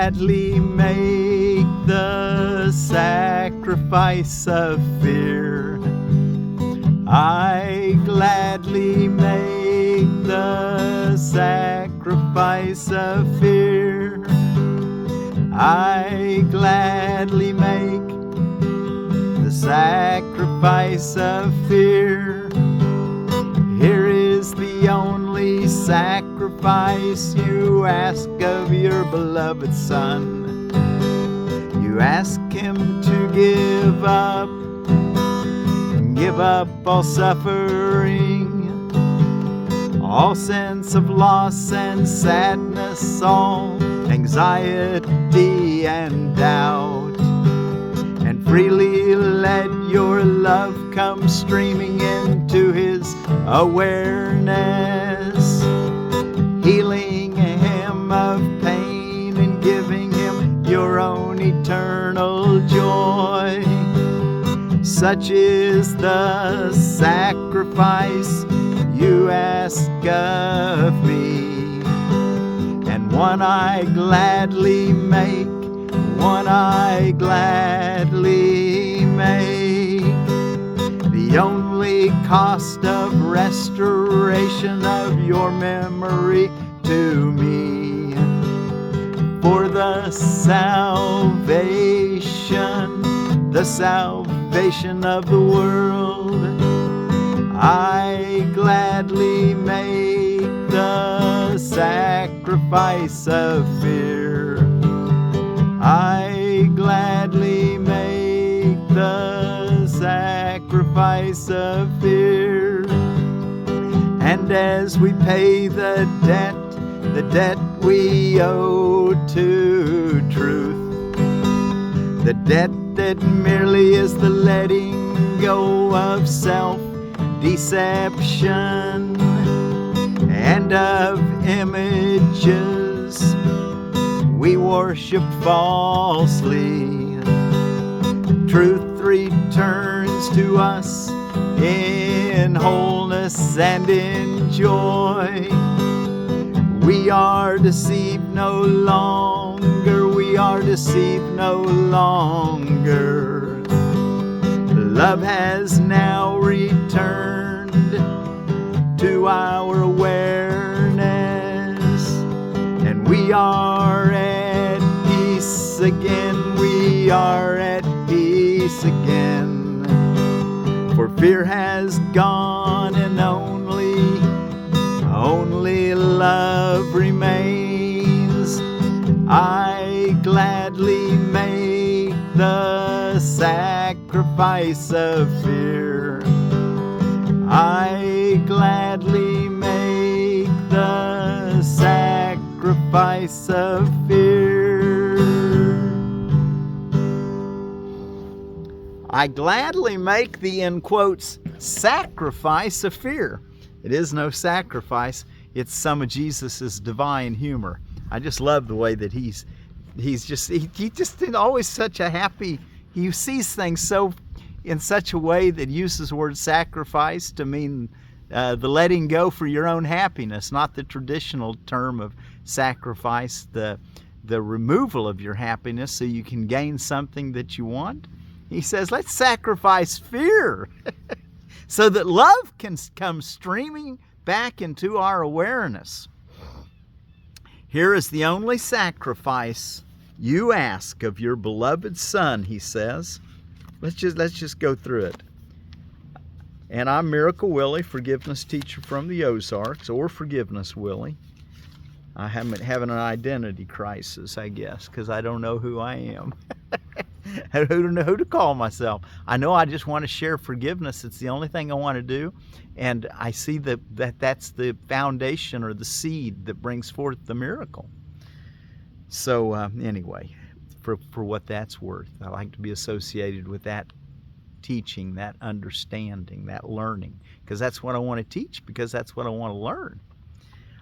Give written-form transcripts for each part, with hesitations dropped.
gladly make the sacrifice of fear. I gladly make the sacrifice of fear. I gladly make the sacrifice of fear. Here is the only sacrifice you ask of your beloved Son. You ask Him to give up all suffering, all sense of loss and sadness, all anxiety and doubt, and freely let your love come streaming into His awareness, healing Him of pain and giving Him your own eternal joy. Such is the sacrifice you ask of me, and one I gladly make, one I gladly make. The only cost of restoration of your memory to me, for the salvation of the world. I gladly make the sacrifice of fear. I gladly make the sacrifice of fear. And as we pay the debt we owe to truth, the debt that merely is the letting go of self-deception and of images we worship falsely. Truth returns to us in wholeness and in joy. We are deceived no longer, we are deceived no longer. Love has now returned to our awareness, and we are at peace again, we are at peace again. For fear has gone and only love remains. I gladly make the sacrifice of fear. I gladly make the sacrifice of fear. I gladly make the, in quotes, sacrifice of fear. It is no sacrifice. It's some of Jesus's divine humor. I just love the way that he just always such a happy, he sees things so in such a way that uses the word sacrifice to mean the letting go for your own happiness, not the traditional term of sacrifice, the removal of your happiness so you can gain something that you want. He says, let's sacrifice fear so that love can come streaming back into our awareness. Here is the only sacrifice you ask of your beloved Son, he says. Let's just go through it. And I'm Miracle Willie, forgiveness teacher from the Ozarks, or Forgiveness Willie. I am having an identity crisis, I guess, because I don't know who I am. I don't know who to call myself. I know I just want to share forgiveness. It's the only thing I want to do. And I see that's the foundation or the seed that brings forth the miracle. So anyway, for what that's worth, I like to be associated with that teaching, that understanding, that learning, because that's what I want to teach, because that's what I want to learn.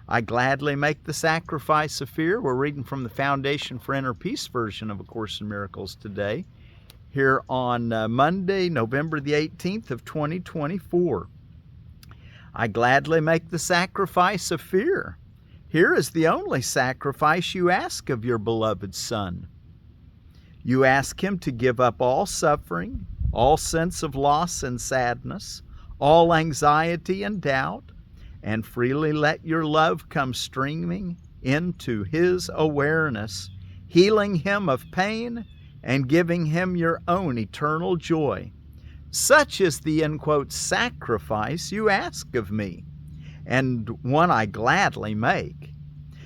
I gladly make the sacrifice of fear. We're reading from the Foundation for Inner Peace version of A Course in Miracles today, here on Monday, November the 18th of 2024. I gladly make the sacrifice of fear. Here is the only sacrifice you ask of your beloved Son. You ask Him to give up all suffering, all sense of loss and sadness, all anxiety and doubt, and freely let your love come streaming into His awareness, healing Him of pain and giving Him your own eternal joy. Such is the, in quotes, sacrifice you ask of me, and one I gladly make.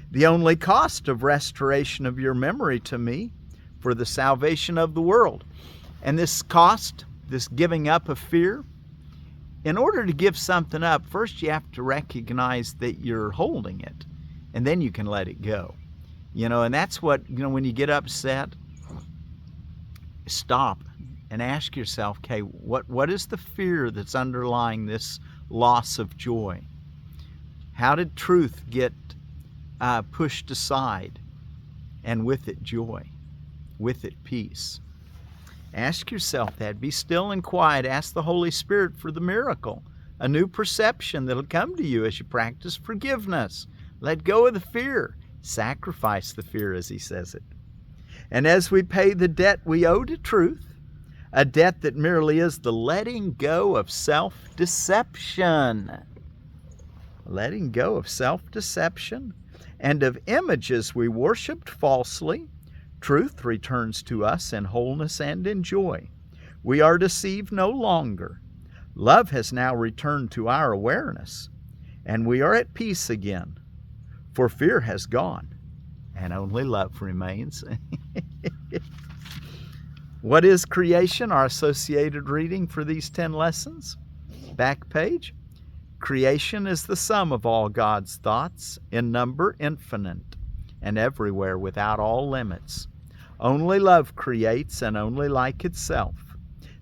The only cost of restoration of your memory to me for the salvation of the world. And this cost, this giving up of fear, in order to give something up, first you have to recognize that you're holding it, and then you can let it go. And that's what, when you get upset, stop and ask yourself, okay, what is the fear that's underlying this loss of joy? How did truth get pushed aside, and with it joy, with it peace? Ask yourself that. Be still and quiet. Ask the Holy Spirit for the miracle, a new perception that'll come to you as you practice forgiveness. Let go of the fear. Sacrifice the fear, as he says it. And as we pay the debt we owe to truth, a debt that merely is the letting go of self-deception. Letting go of self-deception and of images we worshipped falsely, truth returns to us in wholeness and in joy. We are deceived no longer. Love has now returned to our awareness, and we are at peace again, for fear has gone, and only love remains. What is creation? Our associated reading for these 10 lessons. Back page. Creation is the sum of all God's thoughts, in number infinite, and everywhere without all limits. Only love creates, and only like itself.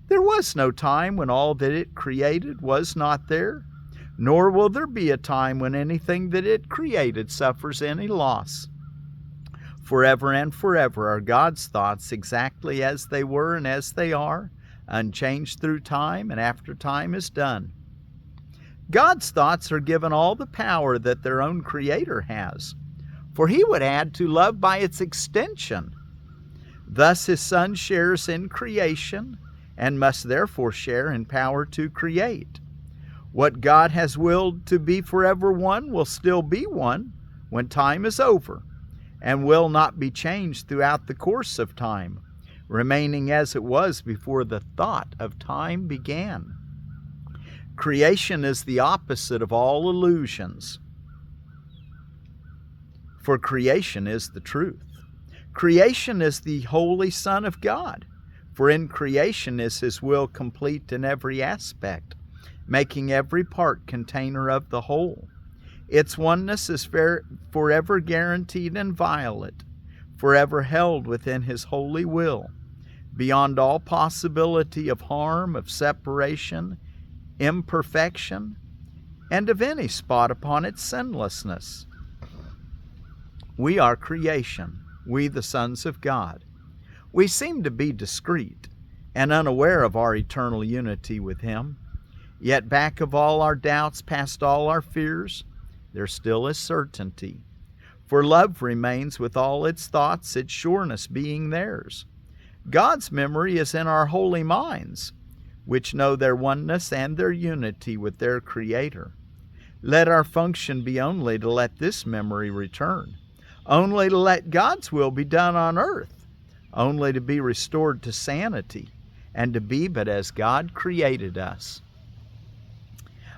There was no time when all that it created was not there, nor will there be a time when anything that it created suffers any loss. Forever and forever are God's thoughts exactly as they were and as they are, unchanged through time and after time is done. God's thoughts are given all the power that their own Creator has, for He would add to love by its extension. Thus His Son shares in creation and must therefore share in power to create. What God has willed to be forever one will still be one when time is over, and will not be changed throughout the course of time, remaining as it was before the thought of time began. Creation is the opposite of all illusions, for creation is the truth. Creation is the Holy Son of God, for in creation is His will complete in every aspect, making every part container of the whole. Its oneness is forever guaranteed and inviolate, forever held within His holy will, beyond all possibility of harm, of separation, imperfection, and of any spot upon its sinlessness. We are creation, we the sons of God. We seem to be discreet and unaware of our eternal unity with Him, yet back of all our doubts, past all our fears, there still is certainty, for love remains with all its thoughts, its sureness being theirs. God's memory is in our holy minds, which know their oneness and their unity with their Creator. Let our function be only to let this memory return, only to let God's will be done on earth, only to be restored to sanity, and to be but as God created us.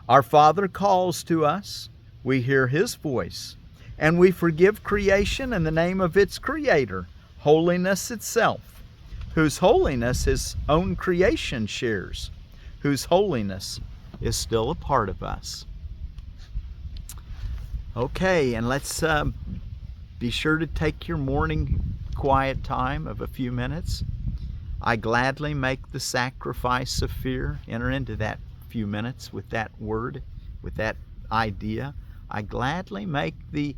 Our Father calls to us, we hear His voice, and we forgive creation in the name of its Creator, holiness itself, whose holiness His own creation shares, whose holiness is still a part of us. Okay, and let's be sure to take your morning quiet time of a few minutes. I gladly make the sacrifice of fear. Enter into that few minutes with that word, with that idea. I gladly make the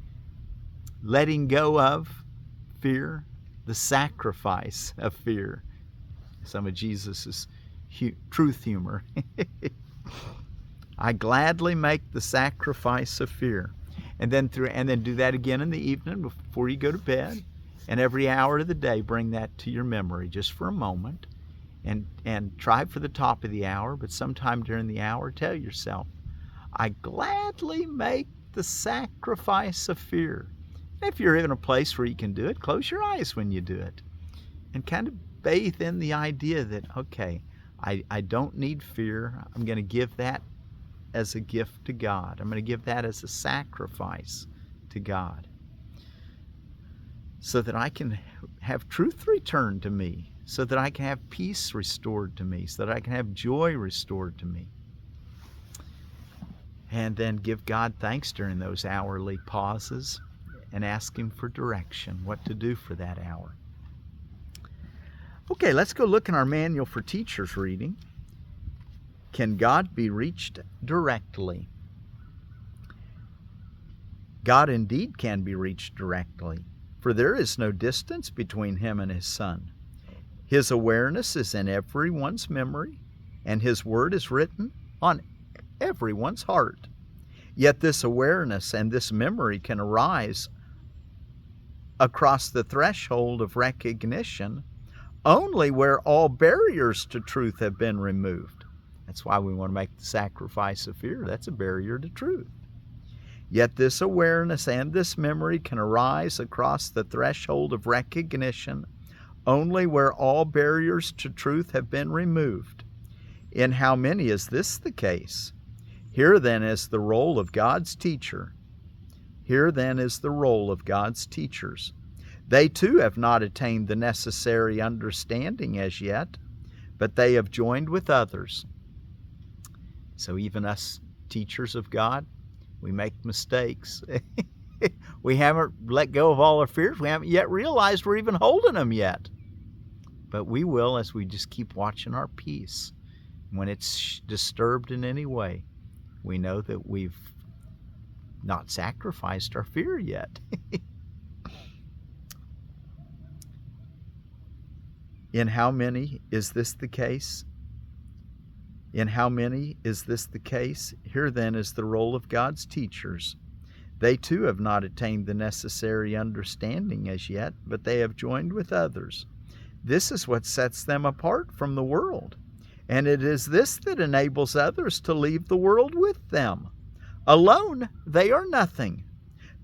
letting go of fear, the sacrifice of fear. Some of Jesus' truth humor. I gladly make the sacrifice of fear. And then do that again in the evening before you go to bed. And every hour of the day, bring that to your memory just for a moment. And try for the top of the hour, but sometime during the hour, tell yourself, I gladly make the sacrifice of fear. If you're in a place where you can do it, close your eyes when you do it. And kind of bathe in the idea that, okay, I don't need fear. I'm going to give that as a gift to God. I'm going to give that as a sacrifice to God, so that I can have truth returned to me, so that I can have peace restored to me, so that I can have joy restored to me. And then give God thanks during those hourly pauses and ask Him for direction, what to do for that hour. Okay, let's go look in our Manual for Teachers reading. Can God be reached directly? God indeed can be reached directly, for there is no distance between Him and His Son. His awareness is in everyone's memory, and His word is written on everyone's heart. Yet this awareness and this memory can arise across the threshold of recognition only where all barriers to truth have been removed. That's why we want to make the sacrifice of fear. That's a barrier to truth. Yet this awareness and this memory can arise across the threshold of recognition only where all barriers to truth have been removed. In how many is this the case? Here then is the role of God's teacher. Here then is the role of God's teachers. They too have not attained the necessary understanding as yet, but they have joined with others. So even us teachers of God, we make mistakes. We haven't let go of all our fears. We haven't yet realized we're even holding them yet. But we will as we just keep watching our peace. When it's disturbed in any way, we know that we've not sacrificed our fear yet. In how many is this the case? In how many is this the case? Here then is the role of God's teachers. They too have not attained the necessary understanding as yet, but they have joined with others. This is what sets them apart from the world, and it is this that enables others to leave the world with them. Alone, they are nothing,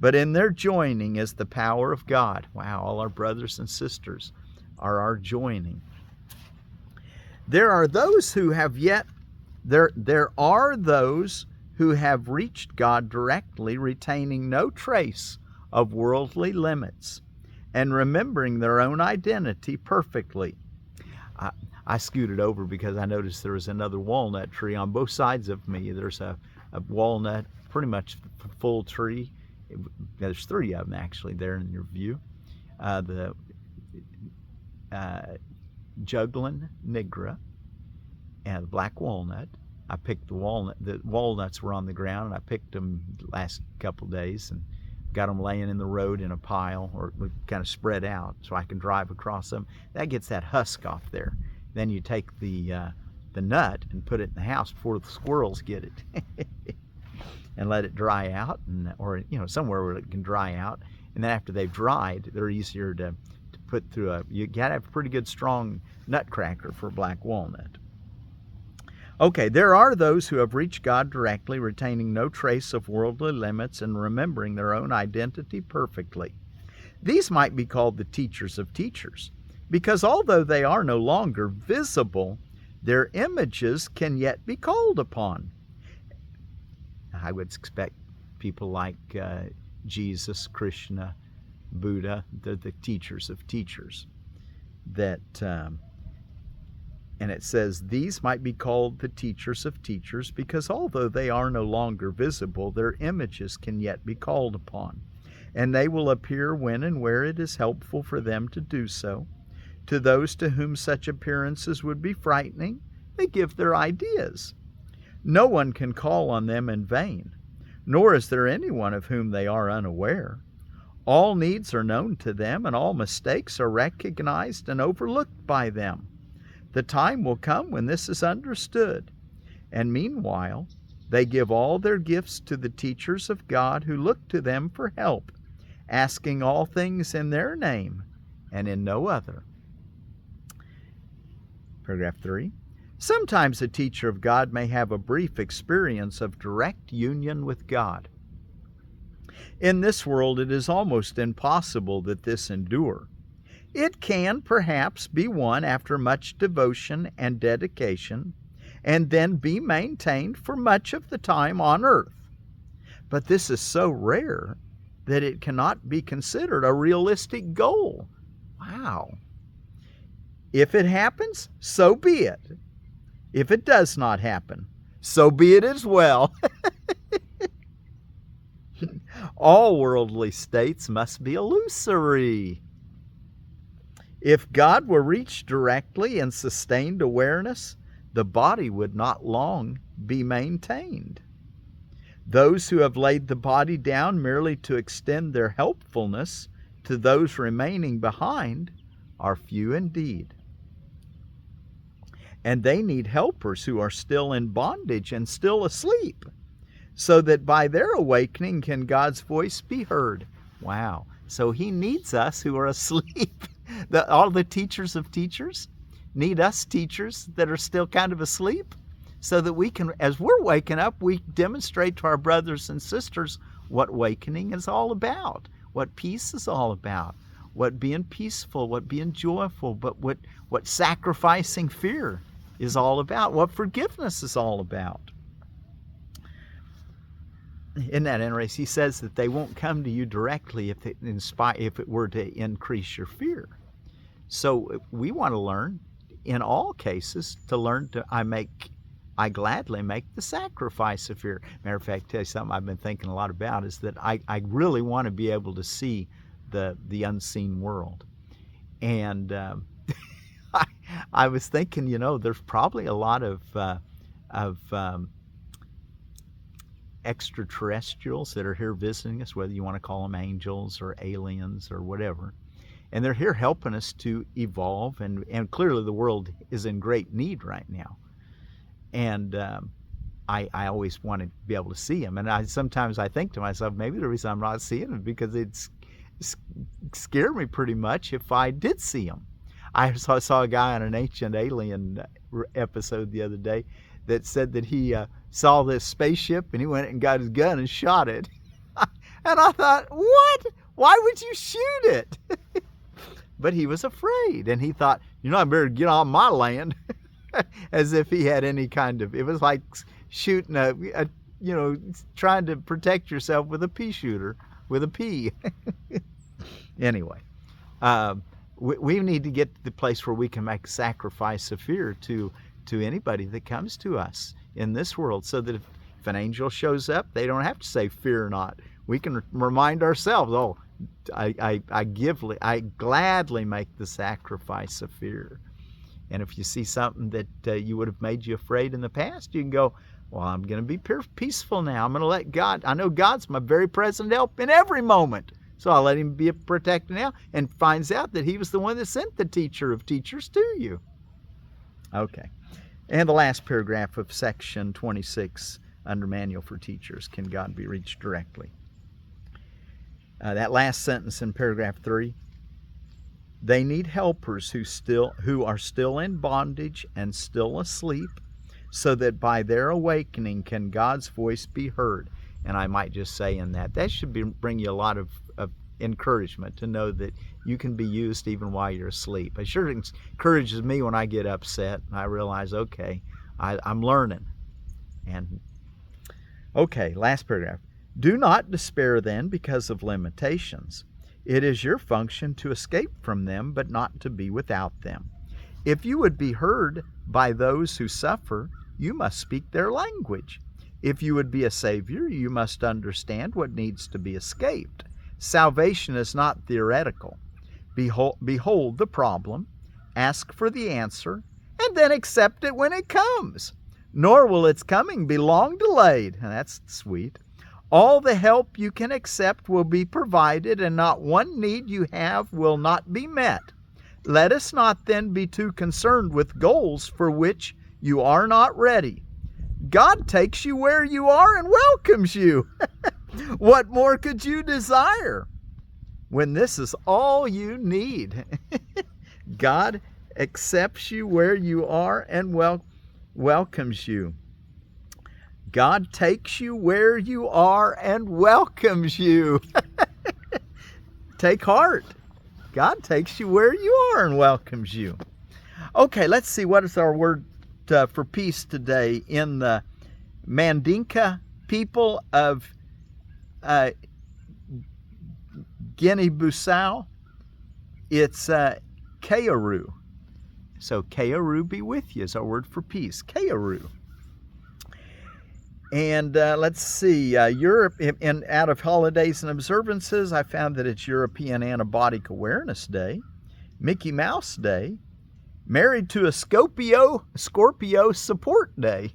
but in their joining is the power of God. Wow, all our brothers and sisters are our joining. There are those who have reached God directly, retaining no trace of worldly limits and remembering their own identity perfectly. I scooted over because I noticed there was another walnut tree on both sides of me. There's a walnut, pretty much full tree. There's three of them actually there in your view. The juglin nigra and the black walnut. I picked the walnut. The walnuts were on the ground, and I picked them the last couple of days and got them laying in the road in a pile, or kind of spread out so I can drive across them. That gets that husk off there. Then you take the nut and put it in the house before the squirrels get it, and let it dry out, or somewhere where it can dry out. And then after they've dried, they're easier to put through you gotta have a pretty good strong nutcracker for black walnut. Okay, there are those who have reached God directly, retaining no trace of worldly limits and remembering their own identity perfectly. These might be called the teachers of teachers, because although they are no longer visible, their images can yet be called upon. I would expect people like Jesus, Krishna, Buddha, the teachers of teachers. And it says, these might be called the teachers of teachers because although they are no longer visible, their images can yet be called upon, and they will appear when and where it is helpful for them to do so. To those to whom such appearances would be frightening, they give their ideas. No one can call on them in vain, nor is there anyone of whom they are unaware. All needs are known to them, and all mistakes are recognized and overlooked by them. The time will come when this is understood, and meanwhile, They give all their gifts to the teachers of God who look to them for help, asking all things in their name and in no other. Paragraph 3. Sometimes a teacher of God may have a brief experience of direct union with God. In this world, it is almost impossible that this endure. It can perhaps be won after much devotion and dedication, and then be maintained for much of the time on earth. But this is so rare that it cannot be considered a realistic goal. Wow. If it happens, so be it. If it does not happen, so be it as well. All worldly states must be illusory. If God were reached directly in sustained awareness, the body would not long be maintained. Those who have laid the body down merely to extend their helpfulness to those remaining behind are few indeed. And they need helpers who are still in bondage and still asleep, so that by their awakening can God's voice be heard. Wow. So he needs us who are asleep. All the teachers of teachers need us teachers that are still kind of asleep, so that we can, as we're waking up, we demonstrate to our brothers and sisters what awakening is all about, what peace is all about, what being peaceful, what being joyful, but what sacrificing fear is all about, what forgiveness is all about. Isn't that interesting? He says that they won't come to you directly if it were to increase your fear. So we want to learn, in all cases, to learn to I gladly make the sacrifice of fear. Matter of fact, tell you something I've been thinking a lot about is that I really want to be able to see the unseen world. And I was thinking, there's probably a lot of extraterrestrials that are here visiting us, whether you want to call them angels or aliens or whatever. And they're here helping us to evolve, and clearly the world is in great need right now. And I always want to be able to see them. And sometimes I think to myself, maybe the reason I'm not seeing them is because it's scare me pretty much if I did see them. I saw a guy on an Ancient Alien episode the other day that said that he saw this spaceship and he went and got his gun and shot it. And I thought, what? Why would you shoot it? But he was afraid, and he thought, I better get on my land. As if he had any kind of, it was like shooting trying to protect yourself with a pea shooter, with a pea. Anyway, we need to get to the place where we can make sacrifice of fear to anybody that comes to us in this world, so that if an angel shows up, they don't have to say fear not. We can remind ourselves, I gladly make the sacrifice of fear. And if you see something that you would have made you afraid in the past, you can go, well, I'm going to be peaceful now. I'm going to let God, I know God's my very present help in every moment. So I'll let him be a protector now, and finds out that he was the one that sent the teacher of teachers to you. Okay. And the last paragraph of section 26 under Manual for Teachers, Can God Be Reached Directly? That last sentence in paragraph 3, they need helpers who are still in bondage and still asleep, so that by their awakening can God's voice be heard. And I might just say in that should bring you a lot of encouragement to know that you can be used even while you're asleep. It sure encourages me when I get upset and I realize, okay, I'm learning. And okay, last paragraph. Do not despair then because of limitations. It is your function to escape from them, but not to be without them. If you would be heard by those who suffer, you must speak their language. If you would be a savior, you must understand what needs to be escaped. Salvation is not theoretical. Behold the problem, ask for the answer, and then accept it when it comes. Nor will its coming be long delayed. And that's sweet. All the help you can accept will be provided, and not one need you have will not be met. Let us not then be too concerned with goals for which you are not ready. God takes you where you are and welcomes you. What more could you desire when this is all you need? God accepts you where you are and welcomes you. God takes you where you are and welcomes you. Take heart. God takes you where you are and welcomes you. Okay, let's see, what is our word for peace today in the Mandinka people of Guinea-Bissau? It's Kayiroo. So Kayiroo be with you is our word for peace. Kayiroo. And let's see, Europe, out of holidays and observances, I found that it's European Antibiotic Awareness Day, Mickey Mouse Day, Married to a Scorpio Support Day.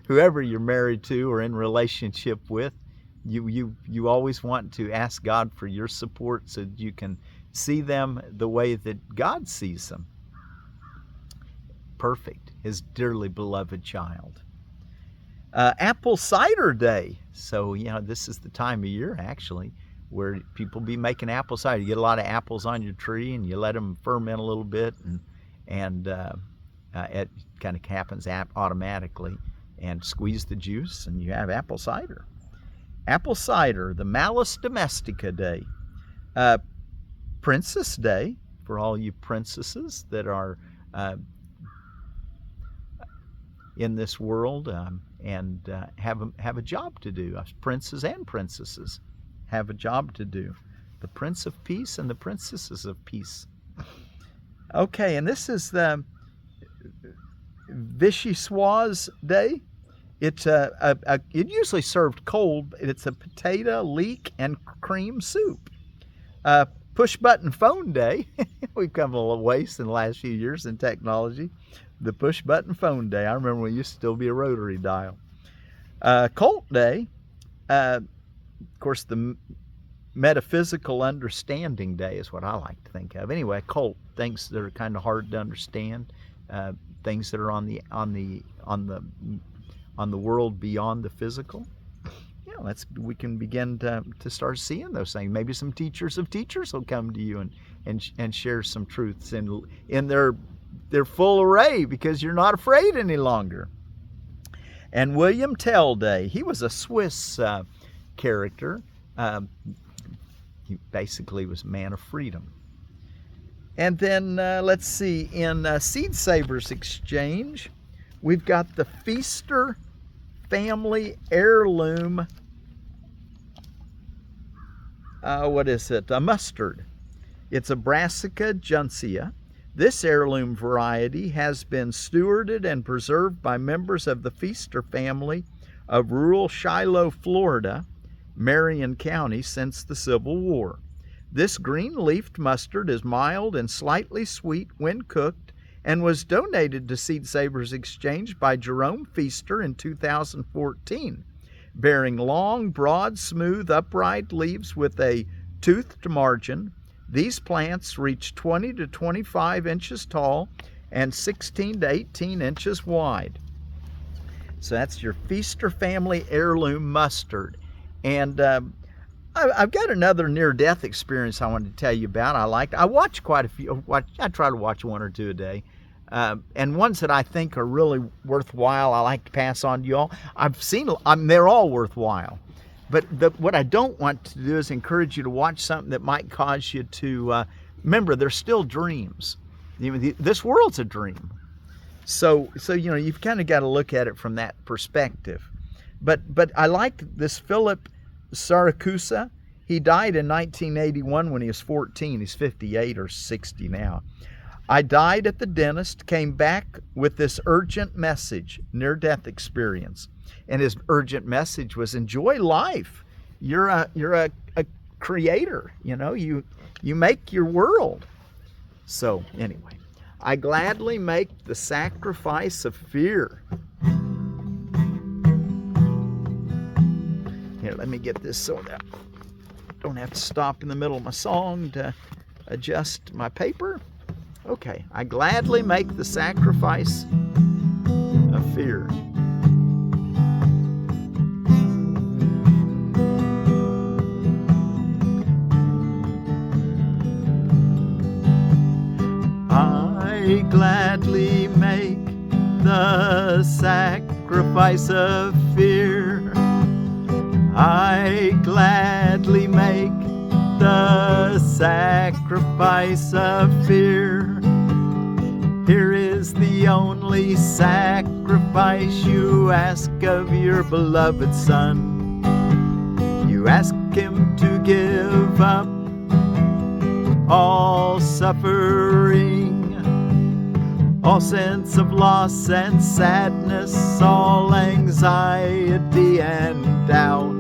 Whoever you're married to or in relationship with, you always want to ask God for your support so that you can see them the way that God sees them. Perfect, his dearly beloved child. Apple Cider Day. So, this is the time of year, actually, where people be making apple cider. You get a lot of apples on your tree, and you let them ferment a little bit, and it kind of happens automatically, and squeeze the juice, and you have apple cider. Apple cider, the Malus Domestica Day. Princess Day, for all you princesses that are in this world and have a job to do. Princes and princesses have a job to do. The Prince of Peace and the Princesses of Peace. Okay, and this is the Vichyssoise Day. It's it usually served cold, but it's a potato, leek, and cream soup. Push button phone day. We've come a little ways in the last few years in technology. The push button phone day. I remember when it used to still be a rotary dial. Occult day. Of course, the metaphysical understanding day is what I like to think of. Anyway, occult, things that are kind of hard to understand, things that are on the world beyond the physical. We can begin to start seeing those things. Maybe some teachers of teachers will come to you and share some truths in their full array, because you're not afraid any longer. And William Tell Day. He was a Swiss character. He basically was a man of freedom. And then let's see, in Seed Savers Exchange, we've got the Feaster Family Heirloom. What is it? A mustard. It's a Brassica juncea. This heirloom variety has been stewarded and preserved by members of the Feaster family of rural Shiloh, Florida, Marion County, since the Civil War. This green-leafed mustard is mild and slightly sweet when cooked, and was donated to Seed Savers Exchange by Jerome Feaster in 2014, bearing long, broad, smooth, upright leaves with a toothed margin. These plants reach 20 to 25 inches tall and 16 to 18 inches wide. So that's your Feaster Family Heirloom Mustard. And I've got another near-death experience I wanted to tell you about. I watch quite a few. I try to watch one or two a day. And ones that I think are really worthwhile, I like to pass on to you all. They're all worthwhile. But what I don't want to do is encourage you to watch something that might cause you to remember they're still dreams. This world's a dream. So you've kind of got to look at it from that perspective. But I liked this Phillip Siracusa. He died in 1981 when he was 14. He's 58 or 60 now. I died at the dentist, came back with this urgent message, near-death experience. And his urgent message was, enjoy life. You're a creator, you make your world. So anyway, I gladly make the sacrifice of fear. Here, let me get this so that I don't have to stop in the middle of my song to adjust my paper. Okay, I gladly make the sacrifice fear. I gladly make the sacrifice of fear. I gladly make the sacrifice of fear. Here is the only sacrifice you ask of your beloved Son. You ask Him to give up all suffering, all sense of loss and sadness, all anxiety and doubt,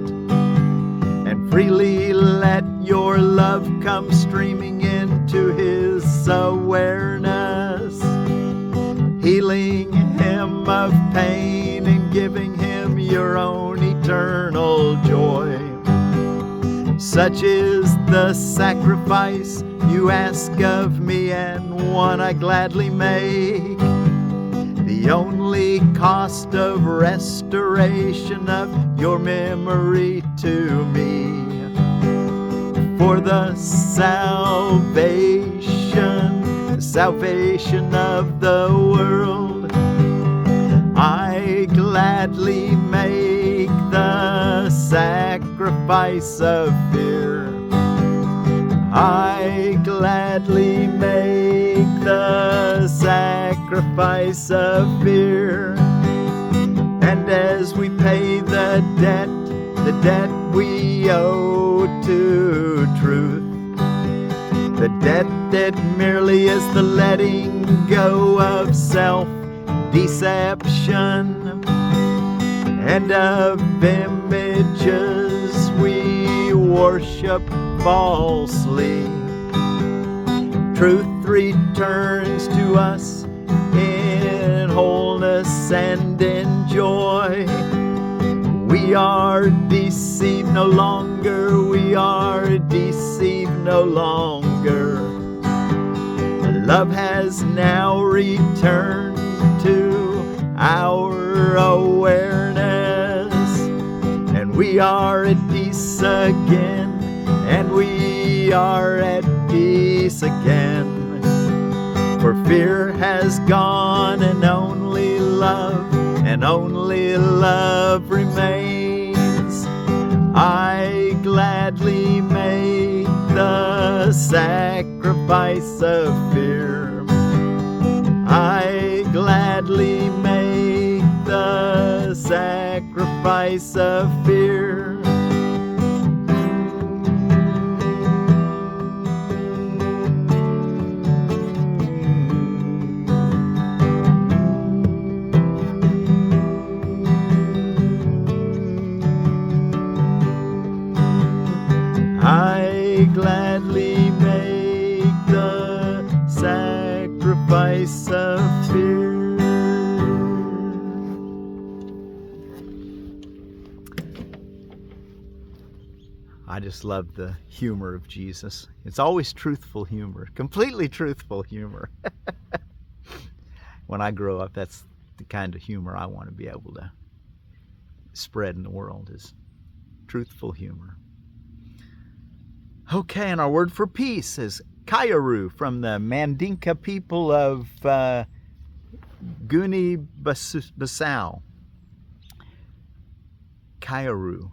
and freely let your love come streaming into His awareness, healing him of pain and giving him your own eternal joy. Such is the sacrifice you ask of me, and one I gladly make, the only cost of restoration of your memory to me. For the salvation of the world, I gladly make the sacrifice of fear. I gladly make the sacrifice of fear. And as we pay the debt we owe to truth, the debt that merely is the letting go of self-deception and of images we worship falsely. Truth returns to us in wholeness and in joy. We are deceived no longer, we are deceived no longer. Love has now returned to our awareness, and we are at peace again, and we are at peace again. For fear has gone, and only love remains. I gladly make the sacrifice of fear. I gladly make the sacrifice of fear. I gladly make the sacrifice of fear. I just love the humor of Jesus. It's always truthful humor, completely truthful humor. When I grow up, that's the kind of humor I want to be able to spread in the world, is truthful humor. Okay, and our word for peace is Kayiroo, from the Mandinka people of Guinea-Bissau. Kayiroo,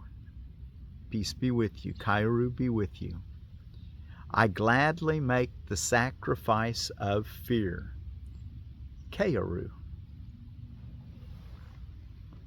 peace be with you. Kayiroo be with you. I gladly make the sacrifice of fear. Kayiroo.